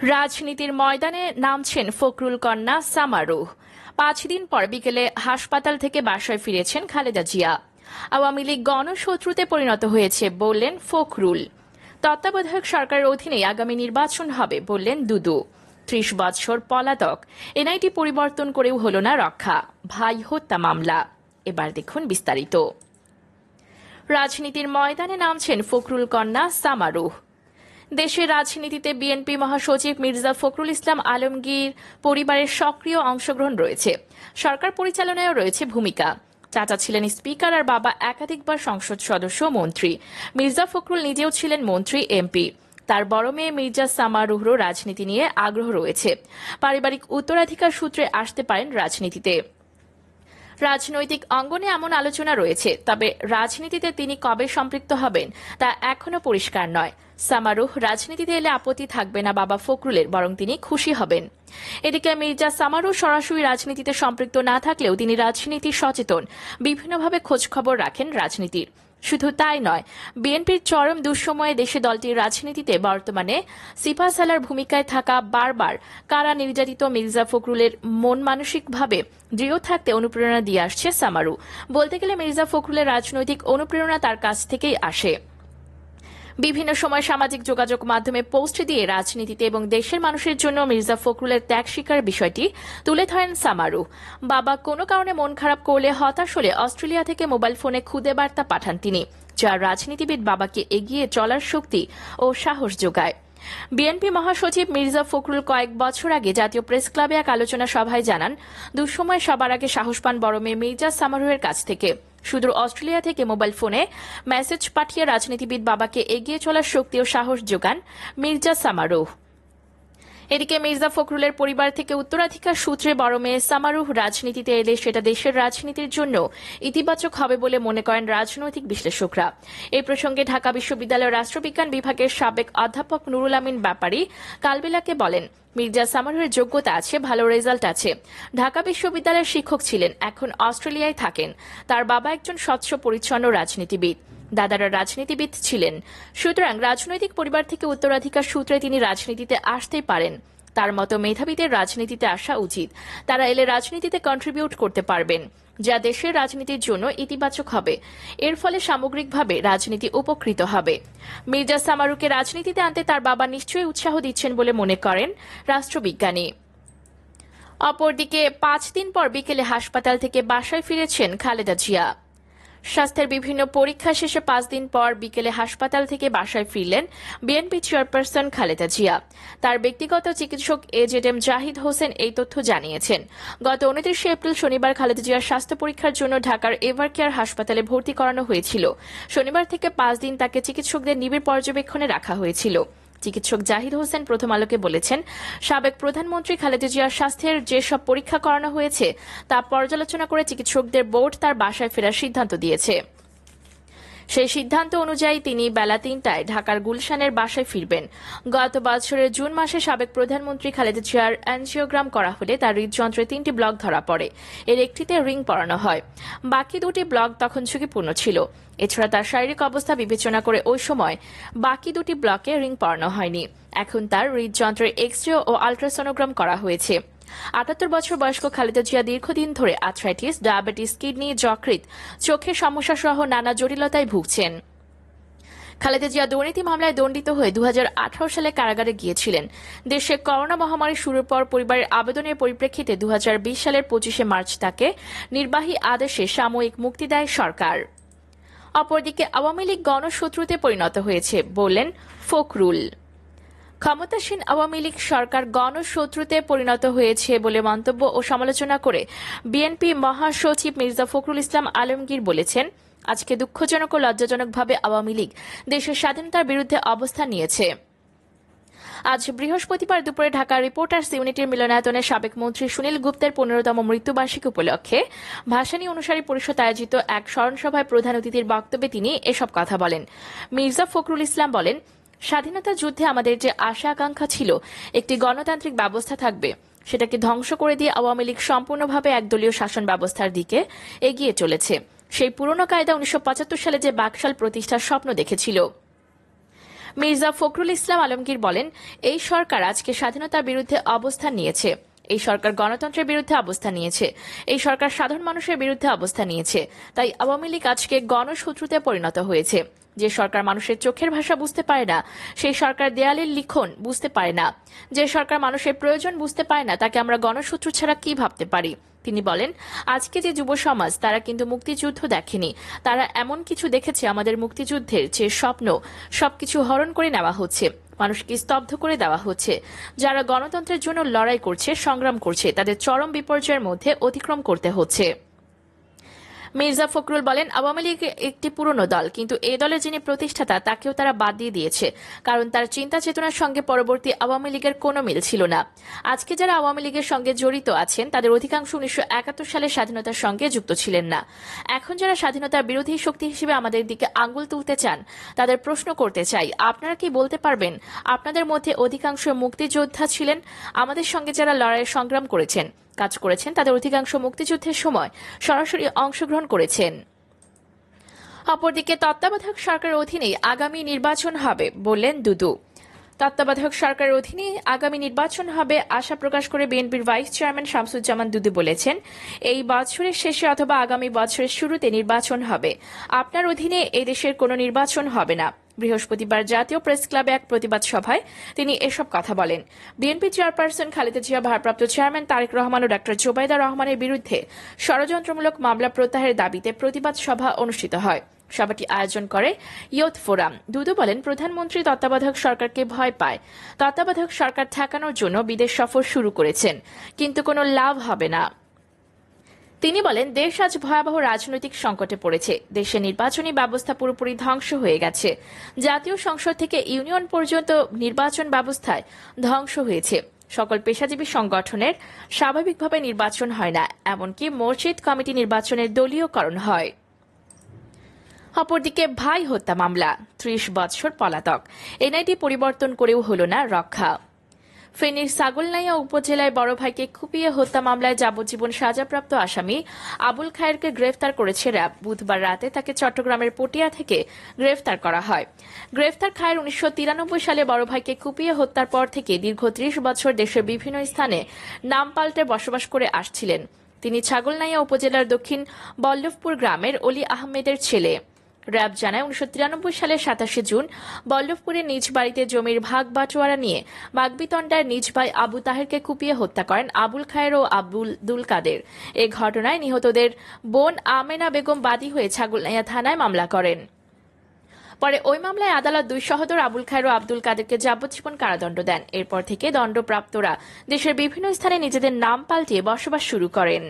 রাজনীতির ময়দানে নামছেন ফখরুল কন্যা সামারুহ। ৫ দিন পর বিকেলে হাসপাতাল থেকে বাসায় ফিরেছেন খালেদা জিয়া। আওয়ামী লীগ গণশত্রুতে পরিণত হয়েছে বললেন ফখরুল। তত্ত্বাবধায়ক সরকারের অধীনে আগামী নির্বাচন হবে বললেন দুদু। ৩০ বছর পলাতক, এনআইটি পরিবর্তন করেও হল না রক্ষা, ভাই হত্যা মামলা। এবার দেখুন বিস্তারিত। রাজনীতির ময়দানে নামছেন ফখরুল কন্যা সামারুহ। দেশের রাজনীতিতে বিএনপি মহাসচিব মির্জা ফখরুল ইসলাম আলমগীর পরিবারের সক্রিয় অংশগ্রহণ রয়েছে। সরকার পরিচালনায়ও রয়েছে ভূমিকা। চাচা ছিলেন স্পিকার আর বাবা একাধিকবার সংসদ সদস্য ও মন্ত্রী। মির্জা ফখরুল নিজেও ছিলেন মন্ত্রী, এমপি। তার বড় মেয়ে মির্জা সামারুহরও রাজনীতি নিয়ে আগ্রহ রয়েছে। পারিবারিক উত্তরাধিকার সূত্রে আসতে পারেন রাজনীতিতে। রাজনৈতিক অঙ্গনে এমন আলোচনা রয়েছে, তবে রাজনীতিতে তিনি কবে সম্পৃক্ত হবেন তা এখনো পরিষ্কার নয়। সামারুহ রাজনীতিতে এলে আপত্তি থাকবে না বাবা ফখরুলের, বরং তিনি খুশি হবেন। এদিকে মির্জা সামারুহ সরাসরি রাজনীতিতে সম্পৃক্ত না থাকলেও তিনি রাজনীতি সচেতন, বিভিন্নভাবে খোঁজখবর রাখেন রাজনীতির। শুধু তাই নয়, বিএনপির চরম দুঃসময়ে দেশে দলটির রাজনীতিতে বর্তমানে সিপাহসালার ভূমিকায় থাকা, বারবার কারা নির্যাতিত মির্জা ফখরুলের মন মানসিকভাবে দৃঢ় থাকতে অনুপ্রেরণা দিয়ে আসছে সামারুহ। বলতে গেলে মির্জা ফখরুলের রাজনৈতিক অনুপ্রেরণা তার কাছ থেকেই আসে। বিভিন্ন সময় সামাজিক যোগাযোগ মাধ্যমে পোস্ট দিয়ে রাজনীতিতে এবং দেশের মানুষের জন্য মির্জা ফখরুলের ত্যাগ স্বীকার বিষয়টি তুলে ধরেন সামারুহ। বাবা কোনো কারণে মন খারাপ করলে, হতাশ হলে অস্ট্রেলিয়া থেকে মোবাইল ফোনে খুদে বার্তা পাঠান তিনি, যা রাজনীতিবিদ বাবাকে এগিয়ে চলার শক্তি ও সাহস যোগায়। বিএনপি মহাসচিব মির্জা ফখরুল কয়েক বছর আগে জাতীয় প্রেস ক্লাবে এক আলোচনা সভায় জানান, দুঃসময় সবার আগে সাহস পান বড় মেয়ে মির্জা সামারুহের কাছ থেকে। সুদূর অস্ট্রেলিয়া থেকে মোবাইল ফোনে মেসেজ পাঠিয়ে রাজনীতিবিদ বাবাকে এগিয়ে চলার শক্তি ও সাহস যোগান মির্জা সামারুহ। এদিকে মির্জা ফখরুলের পরিবার থেকে উত্তরাধিকার সূত্রে বড় মেয়ে সামারুহ রাজনীতিতে এলে সেটা দেশের রাজনীতির জন্য ইতিবাচক হবে বলে মনে করেন রাজনৈতিক বিশ্লেষকরা। এই প্রসঙ্গে ঢাকা বিশ্ববিদ্যালয়ের রাষ্ট্রবিজ্ঞান বিভাগের সাবেক অধ্যাপক নুরুল আমিন ব্যাপারী কালবেলাকে বলেন, মির্জা সামারুহের যোগ্যতা আছে, ভালো রেজাল্ট আছে। ঢাকা বিশ্ববিদ্যালয়ের শিক্ষক ছিলেন, এখন অস্ট্রেলিয়ায় থাকেন। তার বাবা একজন স্বচ্ছ পরিচ্ছন্ন রাজনীতিবিদ, দাদারা রাজনীতিবিদ ছিলেন। সুতরাং রাজনৈতিক পরিবার থেকে উত্তরাধিকার সূত্রে তিনি রাজনীতিতে আসতেই পারেন। তার মতো মেধাবীদের রাজনীতিতে আসা উচিত। তারা এলে রাজনীতিতে কন্ট্রিবিউট করতে পারবেন, যা দেশের রাজনীতির জন্য ইতিবাচক হবে। এর ফলে সামগ্রিকভাবে রাজনীতি উপকৃত হবে। মির্জা সামারুহকে রাজনীতিতে আনতে তার বাবা নিশ্চয়ই উৎসাহ দিচ্ছেন বলে মনে করেন রাষ্ট্রবিজ্ঞানী। অপরদিকে ৫ দিন পর বিকেলে হাসপাতাল থেকে বাসায় ফিরেছেন খালেদা জিয়া। স্বাস্থ্যের বিভিন্ন পরীক্ষা শেষে ৫ দিন পর বিকেলে হাসপাতাল থেকে বাসায় ফিরলেন বিএনপি চেয়ারপারসন খালেদা জিয়া। তার ব্যক্তিগত চিকিৎসক এজেডএম জাহিদ হোসেন এই তথ্য জানিয়েছেন। গত ২৯ এপ্রিল শনিবার খালেদা জিয়ার স্বাস্থ্য পরীক্ষার জন্য ঢাকার এভারকেয়ার হাসপাতালে ভর্তি করানো হয়েছিল। শনিবার থেকে ৫ দিন তাকে চিকিৎসকদের নিবিড় পর্যবেক্ষণে রাখা হয়েছিল। চিকিৎসক জাহিদ হোসেন প্রথম আলোকে বলেছেন, সাবেক প্রধানমন্ত্রী খালেদা জিয়ার স্বাস্থ্যের যেসব পরীক্ষা করানো হয়েছে তা পর্যালোচনা করে চিকিৎসকদের বোর্ড তার বাসায় ফেরার সিদ্ধান্ত দিয়েছে। সেই সিদ্ধান্ত অনুযায়ী তিনি বেলা ৩টায় ঢাকার গুলশানের বাসায় ফিরবেন। গত বছরের জুন মাসে সাবেক প্রধানমন্ত্রী খালেদা জিয়ার অ্যানজিওগ্রাম করা হলে তার হৃদযন্ত্রে ৩টি ব্লক ধরা পড়ে। এর একটিতে রিং পরানো হয়, বাকি 2টি ব্লক তখন ঝুঁকিপূর্ণ ছিল। এছাড়া তার শারীরিক অবস্থা বিবেচনা করে ওই সময় বাকি 2টি ব্লকে রিং পরানো হয়নি। এখন তার হৃদযন্ত্রের এক্স-রে ও আলট্রাসোনোগ্রাম করা হয়েছে। ৭৮ বছর বয়স্ক খালেদা জিয়া দীর্ঘদিন ধরে আর্থ্রাইটিস, ডায়াবেটিস, কিডনি, যকৃৎ, চোখের সমস্যা সহ নানা জটিলতায় ভুগছেন। খালেদা জিয়া দুর্নীতি মামলায় দণ্ডিত হয়ে ২০১৮ সালে কারাগারে গিয়েছিলেন। দেশে করোনা মহামারী শুরুর পর পরিবারের আবেদনের পরিপ্রেক্ষিতে ২০২০ সালের ২৫শে মার্চ তাকে নির্বাহী আদেশে সাময়িক মুক্তি দেয় সরকার। অপরদিকে আওয়ামী লীগ গণশত্রুতে পরিণত হয়েছে বললেন ফখরুল। ক্ষমতাসীন আওয়ামী লীগ সরকার গণশত্রুতে পরিণত হয়েছে বলে মন্তব্য ও সমালোচনা করে বিএনপি মহাসচিব মির্জা ফখরুল ইসলাম আলমগীর বলেছেন, আজকে দুঃখজনক ও লজ্জাজনকভাবে আওয়ামী লীগ দেশের স্বাধীনতার বিরুদ্ধে অবস্থান নিয়েছে। আজ বৃহস্পতিবার দুপুরে ঢাকা রিপোর্টার্স ইউনিটির মিলনায়তনে সাবেক মন্ত্রী সুনীল গুপ্তের ১৫তম মৃত্যুবার্ষিকী উপলক্ষে ভাসানী অনুসারী পরিষদ আয়োজিত এক স্মরণসভায় প্রধান অতিথির বক্তব্যে তিনি এসব কথা বলেন। মির্জা ফখরুল ইসলাম বলেন, স্বাধীনতা যুদ্ধে আমাদের যে আশা আকাঙ্ক্ষা ছিল একটি গণতান্ত্রিক ব্যবস্থা থাকবে, সেটাকে ধ্বংস করে দিয়ে আওয়ামী লীগ সম্পূর্ণভাবে একদলীয় শাসন ব্যবস্থার দিকে এগিয়ে চলেছে। সেই পুরনো কায়দা ১৯৭৫ সালে যে বাকশাল প্রতিষ্ঠার স্বপ্ন দেখেছিল, মির্জা ফখরুল ইসলাম আলমগীর বলেন, এই সরকার আজকে স্বাধীনতার বিরুদ্ধে অবস্থান নিয়েছে, এই সরকার গণতন্ত্রের বিরুদ্ধে অবস্থান নিয়েছে, এই সরকার সাধারণ মানুষের বিরুদ্ধে অবস্থান নিয়েছে। তাই আওয়ামী লীগ আজকে গণশত্রুতে পরিণত হয়েছে। যে সরকার মানুষের চোখের ভাষা বুঝতে পারে না, সেই সরকার দেয়ালের লিখন বুঝতে পারে না, যে সরকার মানুষের প্রয়োজন বুঝতে পারে না, তাকে আমরা গণশত্রু ছাড়া কি ভাবতে পারি। তিনি বলেন, আজকে যে যুব সমাজ, তারা কিন্তু মুক্তিযুদ্ধ দেখেনি, তারা এমন কিছু দেখেছে আমাদের মুক্তিযুদ্ধের যে স্বপ্ন সবকিছু হরণ করে নেওয়া হচ্ছে, মানুষকে স্তব্ধ করে দেওয়া হচ্ছে। যারা গণতন্ত্রের জন্য লড়াই করছে, সংগ্রাম করছে, তাদের চরম বিপর্যয়ের মধ্যে অতিক্রম করতে হচ্ছে। মির্জা ফখরুল বলেন, আওয়ামী লীগ একটি পুরনো দল, কিন্তু এই দলের যিনি প্রতিষ্ঠাতা তাকেও তারা বাদ দিয়ে দিয়েছে, কারণ তার চিন্তা চেতনার সঙ্গে পরবর্তী আওয়ামী লীগের কোনো মিল ছিল না। আজকে যারা আওয়ামী লীগের সঙ্গে জড়িত আছেন, তাদের অধিকাংশ 1971 সালের স্বাধীনতার সঙ্গে যুক্ত ছিলেন না। এখন যারা স্বাধীনতার বিরোধী শক্তি হিসেবে আমাদের দিকে আঙ্গুল তুলতে চান, তাদের প্রশ্ন করতে চাই, আপনারা কি বলতে পারবেন আপনাদের মধ্যে অধিকাংশ মুক্তিযোদ্ধা ছিলেন? আমাদের সঙ্গে যারা লড়াইয়ের সংগ্রাম করেছেন, কাজ করেছেন, তাদের অধিকাংশ মুক্তিযুদ্ধের সময় সরাসরি অংশগ্রহণ করেছেন। অপরদিকে তত্ত্বাবধায়ক সরকারের অধীনে আগামী নির্বাচন হবে বললেন দুদু। তত্ত্বাবধায়ক সরকারের অধীনে আগামী নির্বাচন হবে আশা প্রকাশ করে বিএনপির ভাইস চেয়ারম্যান শামসুজ্জামান দুদু বলেছেন, এই বছরের শেষে অথবা আগামী বছরের শুরুতে নির্বাচন হবে। আপনার অধীনে এই দেশের কোনো নির্বাচন হবে না। বৃহস্পতিবার জাতীয় প্রেস ক্লাবে এক প্রতিবাদ সভায় তিনি এসব কথা বলেন। বিএনপি চেয়ারপারসন খালেদা জিয়া, ভারপ্রাপ্ত চেয়ারম্যান তারেক রহমান ও ডক্টর জোবাইদা রহমানের বিরুদ্ধে ষড়যন্ত্রমূলক মামলা প্রত্যাহারের দাবিতে প্রতিবাদ সভা অনুষ্ঠিত হয়। সভাটি আয়োজন করে ইয়ুথ ফোরাম। দুদু বলেন, প্রধানমন্ত্রী তত্ত্বাবধায়ক সরকারকে ভয় পায়, তত্ত্বাবধায়ক সরকার ঠেকানোর জন্য বিদেশ সফর শুরু করেছেন, কিন্তু কোনো লাভ হবে না। তিনি বলেন, দেশ আজ ভয়াবহ রাজনৈতিক সংকটে পড়েছে, দেশে নির্বাচনী ব্যবস্থা পুরোপুরি ধ্বংস হয়ে গেছে, জাতীয় সংসদ থেকে ইউনিয়ন পর্যন্ত নির্বাচন ব্যবস্থায় ধ্বংস হয়েছে, সকল পেশাজীবী সংগঠনের স্বাভাবিকভাবে নির্বাচন হয় না, এমনকি মসজিদ কমিটি নির্বাচনের দলীয়করণ হয়। অপরদিকে ভাই হত্যা মামলা, 30 বছর পলাতক, এনআইডি পরিবর্তন করেও হল না রক্ষা। ফেনীর ছাগলনাইয়া উপজেলায় বড় ভাইকে কুপিয়ে হত্যা মামলায় যাবজ্জীবন সাজাপ্রাপ্ত আসামি আবুল খায়েরকে গ্রেফতার করেছে র্যাব। বুধবার রাতে তাকে চট্টগ্রামের পটিয়া থেকে গ্রেফতার করা হয়। গ্রেফতার খায়ের 1993 সালে বড় ভাইকে কুপিয়ে হত্যার পর থেকে দীর্ঘ 30 বছর দেশের বিভিন্ন স্থানে নাম পাল্টে বসবাস করে আসছিলেন। তিনি ছাগলনাইয়া উপজেলার দক্ষিণ বল্লভপুর গ্রামের অলি আহমেদের ছেলে। র্যাব জানায়, 1993 সালের 27 জুন বল্লভপুরের নিজ বাড়িতে জমির ভাগ বাটোয়ারা নিয়ে বাগবিতণ্ডার নিজ ভাই আবু তাহেরকে কুপিয়ে হত্যা করেন আবুল খায়ের ও আব্দুল কাদের। এ ঘটনায় নিহতদের বোন আমেনা বেগম বাদী হয়ে ছাগলনাইয়া থানায় মামলা করেন। পরে ওই মামলায় আদালত 2 সহোদর আবুল খায়ের ও আব্দুল কাদেরকে যাবজ্জীবন কারাদণ্ড দেন। এরপর থেকে দণ্ডপ্রাপ্তরা দেশের বিভিন্ন স্থানে নিজেদের নাম পাল্টিয়ে বসবাস শুরু করেন।